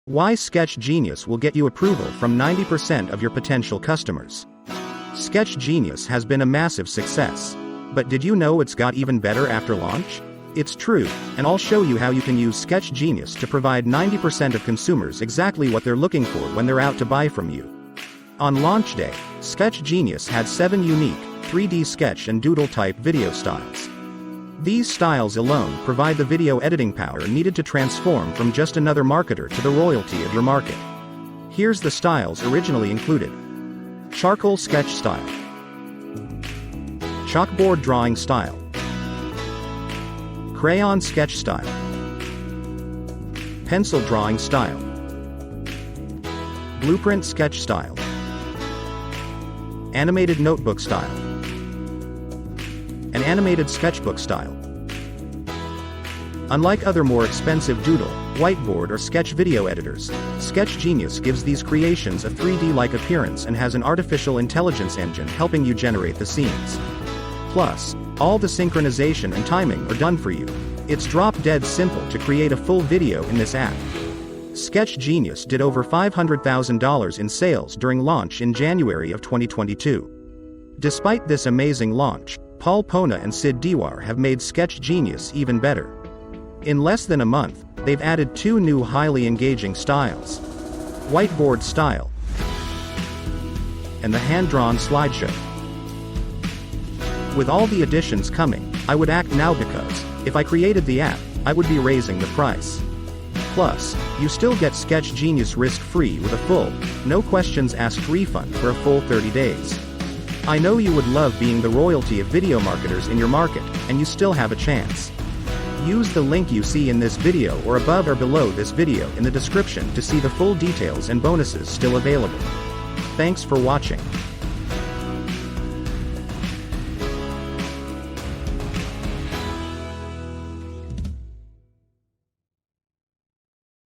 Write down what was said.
Why Sketch Genius will get you approval from 90% of your potential customers. Sketch Genius has been a massive success. But did you know it's got even better after launch? It's true, and I'll show you how you can use Sketch Genius to provide 90% of consumers exactly what they're looking for when they're out to buy from you. On launch day, Sketch Genius had 7 unique, 3D sketch and doodle type video styles. These styles alone provide the video editing power needed to transform from just another marketer to the royalty of your market. Here's the styles originally included. Charcoal sketch style. Chalkboard drawing style. Crayon sketch style. Pencil drawing style. Blueprint sketch style. Animated notebook style. An animated sketchbook style. Unlike other more expensive doodle, whiteboard or sketch video editors, Sketch Genius gives these creations a 3D-like appearance and has an artificial intelligence engine helping you generate the scenes. Plus, all the synchronization and timing are done for you. It's drop-dead simple to create a full video in this app. Sketch Genius did over $500,000 in sales during launch in January of 2022. Despite this amazing launch, Ponna and Diwar have made Sketch Genius even better. In less than a month, they've added 2 new highly engaging styles. Whiteboard style and the hand-drawn slideshow. With all the additions coming, I would act now because, if I created the app, I would be raising the price. Plus, you still get Sketch Genius risk-free with a full, no questions asked refund for a full 30 days. I know you would love being the royalty of video marketers in your market, and you still have a chance. Use the link you see in this video or above or below this video in the description to see the full details and bonuses still available. Thanks for watching.